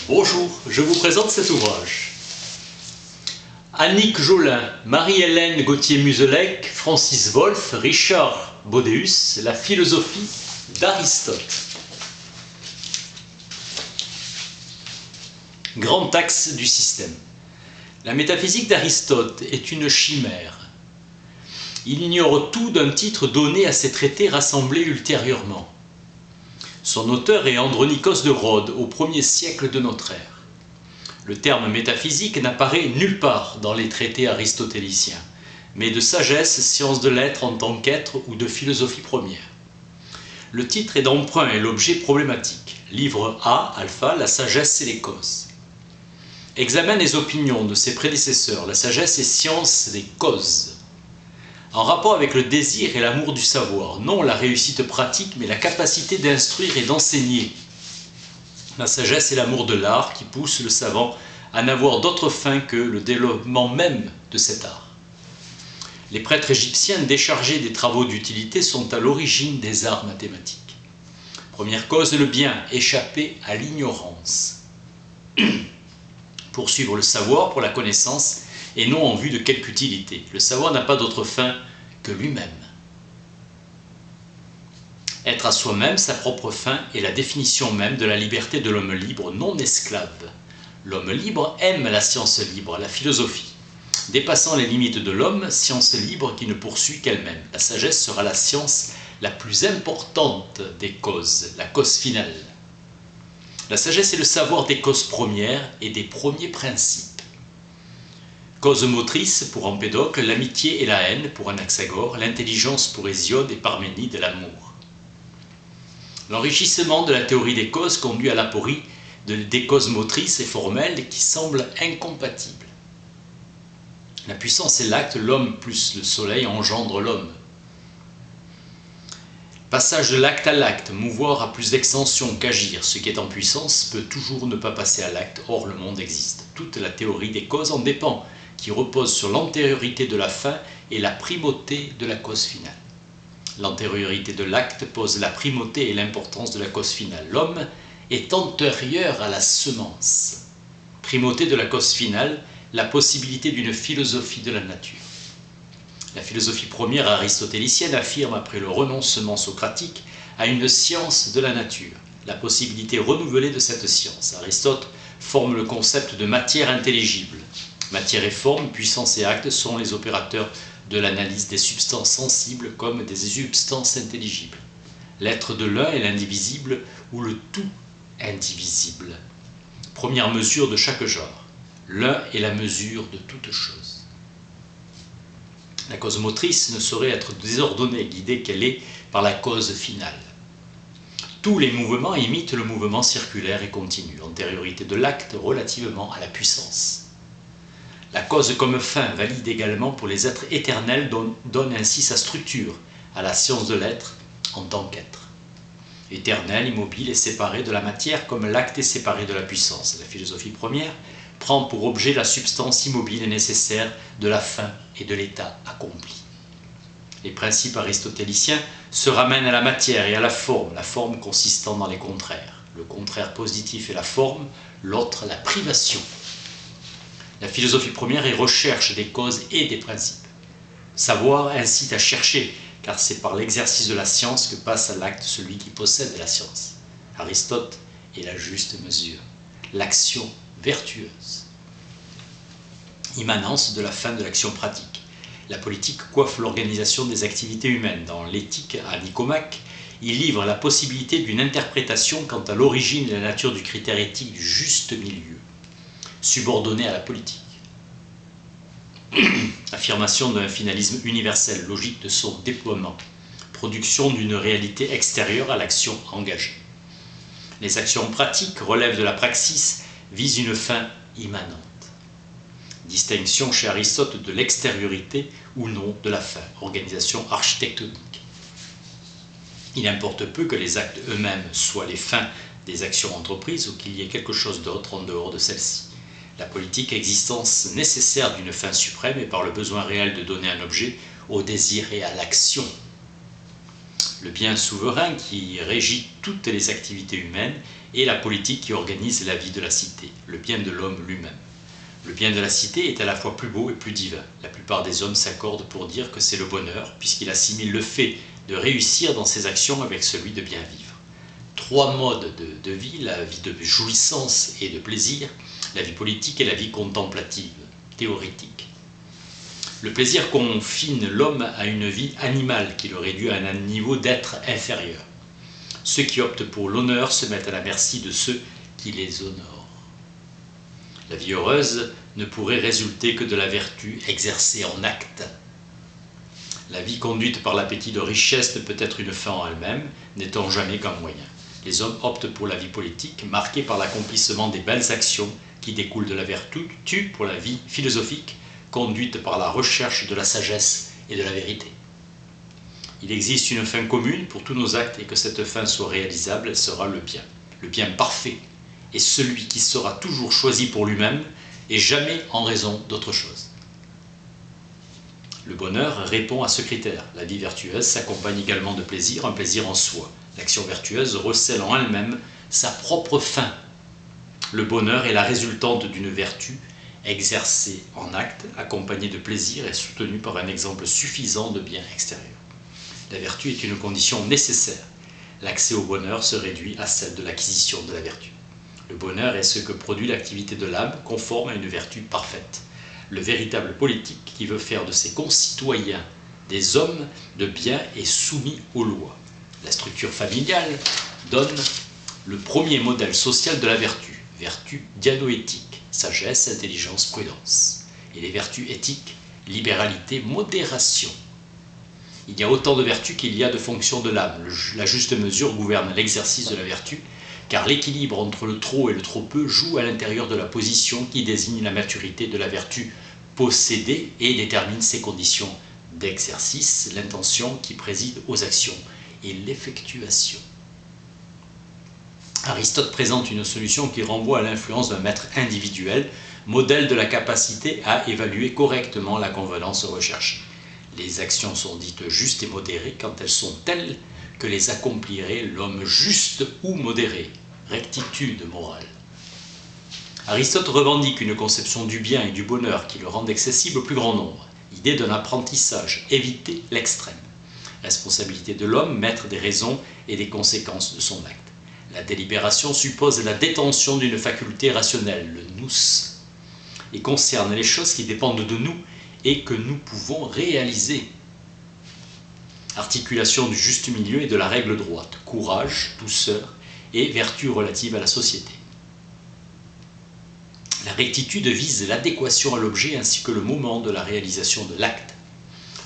Bonjour, je vous présente cet ouvrage. Annick Jolin, Marie-Hélène Gauthier-Muzelec, Francis Wolff, Richard Bodeus, La philosophie d'Aristote. Grand axe du système. La métaphysique d'Aristote est une chimère. Il ignore tout d'un titre donné à ses traités rassemblés ultérieurement. Son auteur est Andronikos de Rhodes, au 1er siècle de notre ère. Le terme métaphysique n'apparaît nulle part dans les traités aristotéliciens, mais de sagesse, science de l'être en tant qu'être ou de philosophie première. Le titre est d'emprunt et l'objet problématique. Livre A, alpha, la sagesse et les causes. Examine les opinions de ses prédécesseurs, la sagesse et science des causes. En rapport avec le désir et l'amour du savoir, non la réussite pratique, mais la capacité d'instruire et d'enseigner. La sagesse et l'amour de l'art qui poussent le savant à n'avoir d'autre fin que le développement même de cet art. Les prêtres égyptiens déchargés des travaux d'utilité sont à l'origine des arts mathématiques. Première cause, le bien, échapper à l'ignorance. Poursuivre le savoir pour la connaissance et non en vue de quelque utilité. Le savoir n'a pas d'autre fin que lui-même. Être à soi-même sa propre fin est la définition même de la liberté de l'homme libre, non esclave. L'homme libre aime la science libre, la philosophie. Dépassant les limites de l'homme, science libre qui ne poursuit qu'elle-même. La sagesse sera la science la plus importante des causes, la cause finale. La sagesse est le savoir des causes premières et des premiers principes. Cause motrice pour Empédocle, l'amitié et la haine pour Anaxagore, l'intelligence pour Hésiode et Parménide, l'amour. L'enrichissement de la théorie des causes conduit à l'aporie des causes motrices et formelles qui semblent incompatibles. La puissance est l'acte, l'homme plus le soleil engendre l'homme. Passage de l'acte à l'acte, mouvoir a plus d'extension qu'agir. Ce qui est en puissance peut toujours ne pas passer à l'acte, or le monde existe. Toute la théorie des causes en dépend, qui repose sur l'antériorité de la fin et la primauté de la cause finale. L'antériorité de l'acte pose la primauté et l'importance de la cause finale. L'homme est antérieur à la semence. Primauté de la cause finale, la possibilité d'une philosophie de la nature. La philosophie première aristotélicienne affirme, après le renoncement socratique, à une science de la nature, la possibilité renouvelée de cette science. Aristote forme le concept de matière intelligible. Matière et forme, puissance et acte sont les opérateurs de l'analyse des substances sensibles comme des substances intelligibles. L'être de l'un est l'indivisible ou le tout indivisible. Première mesure de chaque genre. L'un est la mesure de toute chose. La cause motrice ne saurait être désordonnée, guidée qu'elle est par la cause finale. Tous les mouvements imitent le mouvement circulaire et continu, antériorité de l'acte relativement à la puissance. La cause comme fin valide également pour les êtres éternels, donne ainsi sa structure à la science de l'être en tant qu'être. Éternel, immobile et séparé de la matière comme l'acte est séparé de la puissance. La philosophie première prend pour objet la substance immobile et nécessaire de la fin et de l'état accompli. Les principes aristotéliciens se ramènent à la matière et à la forme consistant dans les contraires. Le contraire positif est la forme, l'autre la privation. La philosophie première est recherche des causes et des principes. Savoir incite à chercher, car c'est par l'exercice de la science que passe à l'acte celui qui possède la science. Aristote est la juste mesure, l'action vertueuse. Immanence de la fin de l'action pratique. La politique coiffe l'organisation des activités humaines. Dans l'éthique à Nicomaque, il livre la possibilité d'une interprétation quant à l'origine et la nature du critère éthique du juste milieu, subordonné à la politique. Affirmation d'un finalisme universel, logique de son déploiement, production d'une réalité extérieure à l'action engagée. Les actions pratiques relèvent de la praxis, visent une fin immanente. Distinction chez Aristote de l'extériorité ou non de la fin, organisation architectonique. Il importe peu que les actes eux-mêmes soient les fins des actions entreprises ou qu'il y ait quelque chose d'autre en dehors de celles-ci. La politique, existence nécessaire d'une fin suprême et par le besoin réel de donner un objet au désir et à l'action. le bien souverain qui régit toutes les activités humaines et la politique qui organise la vie de la cité, le bien de l'homme lui-même. Le bien de la cité est à la fois plus beau et plus divin. La plupart des hommes s'accordent pour dire que c'est le bonheur, puisqu'il assimile le fait de réussir dans ses actions avec celui de bien vivre. Trois modes de vie, la vie de jouissance et de plaisir, la vie politique et la vie contemplative, théorétique. Le plaisir confine l'homme à une vie animale qui le réduit à un niveau d'être inférieur. Ceux qui optent pour l'honneur se mettent à la merci de ceux qui les honorent. La vie heureuse ne pourrait résulter que de la vertu exercée en acte. La vie conduite par l'appétit de richesse ne peut être une fin en elle-même, n'étant jamais qu'un moyen. Les hommes optent pour la vie politique, marquée par l'accomplissement des belles actions qui découlent de la vertu, pour la vie philosophique, conduite par la recherche de la sagesse et de la vérité. Il existe une fin commune pour tous nos actes et que cette fin soit réalisable, elle sera le bien parfait, et celui qui sera toujours choisi pour lui-même et jamais en raison d'autre chose. Le bonheur répond à ce critère. La vie vertueuse s'accompagne également de plaisir, un plaisir en soi. L'action vertueuse recèle en elle-même sa propre fin. Le bonheur est la résultante d'une vertu exercée en acte, accompagnée de plaisir et soutenue par un exemple suffisant de bien extérieur. La vertu est une condition nécessaire. L'accès au bonheur se réduit à celle de l'acquisition de la vertu. Le bonheur est ce que produit l'activité de l'âme, conforme à une vertu parfaite. Le véritable politique qui veut faire de ses concitoyens des hommes de bien est soumis aux lois. La structure familiale donne le premier modèle social de la vertu. Vertu dianoétique, sagesse, intelligence, prudence. Et les vertus éthiques, libéralité, modération. Il y a autant de vertus qu'il y a de fonctions de l'âme. La juste mesure gouverne l'exercice de la vertu, car l'équilibre entre le trop et le trop peu joue à l'intérieur de la position qui désigne la maturité de la vertu possédée et détermine ses conditions d'exercice, l'intention qui préside aux actions et l'effectuation. Aristote présente une solution qui renvoie à l'influence d'un maître individuel, modèle de la capacité à évaluer correctement la convenance recherchée. Les actions sont dites justes et modérées quand elles sont telles que les accomplirait l'homme juste ou modéré, rectitude morale. Aristote revendique une conception du bien et du bonheur qui le rende accessible au plus grand nombre. Idée d'un apprentissage, éviter l'extrême. Responsabilité de l'homme, maître des raisons et des conséquences de son acte. La délibération suppose la détention d'une faculté rationnelle, le nous, et concerne les choses qui dépendent de nous et que nous pouvons réaliser. Articulation du juste milieu et de la règle droite, courage, douceur et vertu relative à la société. La rectitude vise l'adéquation à l'objet ainsi que le moment de la réalisation de l'acte.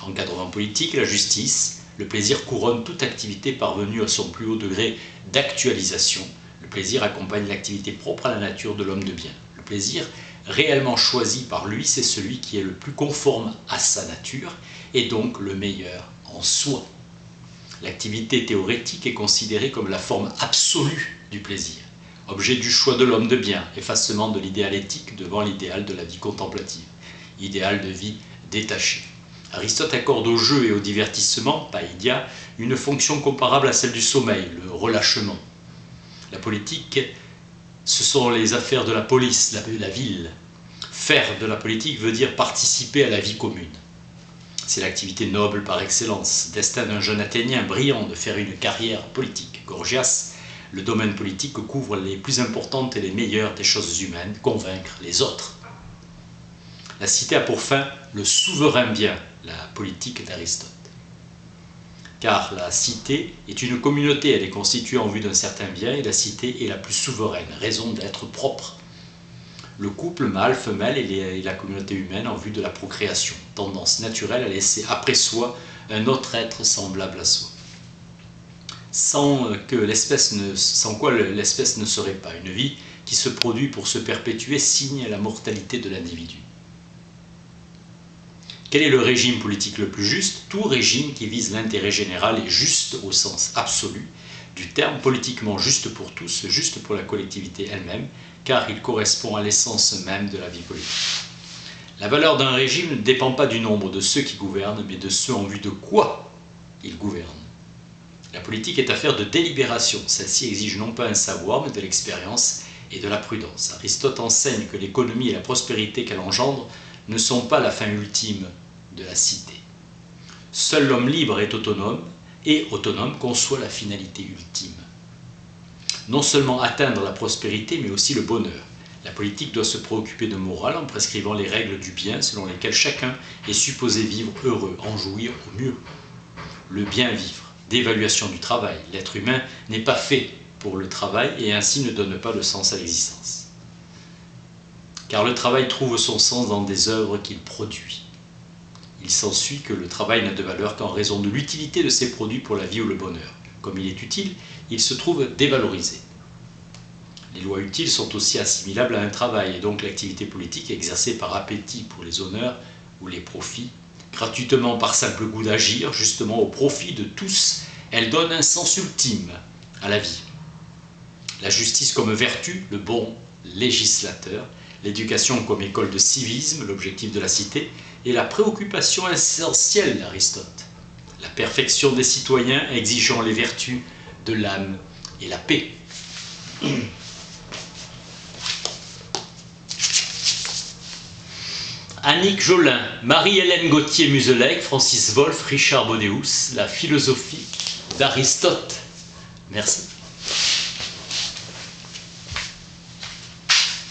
Encadrement politique, la justice, le plaisir couronne toute activité parvenue à son plus haut degré d'actualisation. Le plaisir accompagne l'activité propre à la nature de l'homme de bien. Le plaisir réellement choisi par lui, c'est celui qui est le plus conforme à sa nature et donc le meilleur en soi. L'activité théorétique est considérée comme la forme absolue du plaisir, objet du choix de l'homme de bien, effacement de l'idéal éthique devant l'idéal de la vie contemplative, idéal de vie détachée. Aristote accorde au jeu et au divertissement, païdia, une fonction comparable à celle du sommeil, le relâchement. La politique, ce sont les affaires de la police, la ville. Faire de la politique veut dire participer à la vie commune. C'est l'activité noble par excellence, destin d'un jeune Athénien brillant de faire une carrière politique. Gorgias, le domaine politique couvre les plus importantes et les meilleures des choses humaines, convaincre les autres. La cité a pour fin le souverain bien, la politique d'Aristote. Car la cité est une communauté, elle est constituée en vue d'un certain bien et la cité est la plus souveraine, raison d'être propre. Le couple mâle-femelle et la communauté humaine en vue de la procréation, tendance naturelle à laisser après soi un autre être semblable à soi. Sans quoi l'espèce ne serait pas. Une vie qui se produit pour se perpétuer signe la mortalité de l'individu. Quel est le régime politique le plus juste? Tout régime qui vise l'intérêt général est juste au sens absolu du terme, politiquement juste pour tous, juste pour la collectivité elle-même, car il correspond à l'essence même de la vie politique. La valeur d'un régime ne dépend pas du nombre de ceux qui gouvernent, mais de ceux en vue de quoi ils gouvernent. La politique est affaire de délibération. Celle-ci exige non pas un savoir, mais de l'expérience et de la prudence. Aristote enseigne que l'économie et la prospérité qu'elle engendre ne sont pas la fin ultime de la cité. Seul l'homme libre est autonome, et autonome conçoit la finalité ultime. Non seulement atteindre la prospérité, mais aussi le bonheur. La politique doit se préoccuper de morale en prescrivant les règles du bien selon lesquelles chacun est supposé vivre heureux, en jouir au mieux. Le bien vivre, d'évaluation du travail. L'être humain n'est pas fait pour le travail et ainsi ne donne pas de sens à l'existence. Car le travail trouve son sens dans des œuvres qu'il produit. Il s'ensuit que le travail n'a de valeur qu'en raison de l'utilité de ses produits pour la vie ou le bonheur. Comme il est utile, il se trouve dévalorisé. Les lois utiles sont aussi assimilables à un travail, et donc l'activité politique exercée par appétit pour les honneurs ou les profits, gratuitement par simple goût d'agir, justement au profit de tous, elle donne un sens ultime à la vie. La justice comme vertu, le bon législateur, l'éducation comme école de civisme, l'objectif de la cité, et la préoccupation essentielle d'Aristote, la perfection des citoyens exigeant les vertus de l'âme et la paix. Annick Jolin, Marie-Hélène Gauthier-Museleg, Francis Wolff, Richard Bodéus, la philosophie d'Aristote. Merci.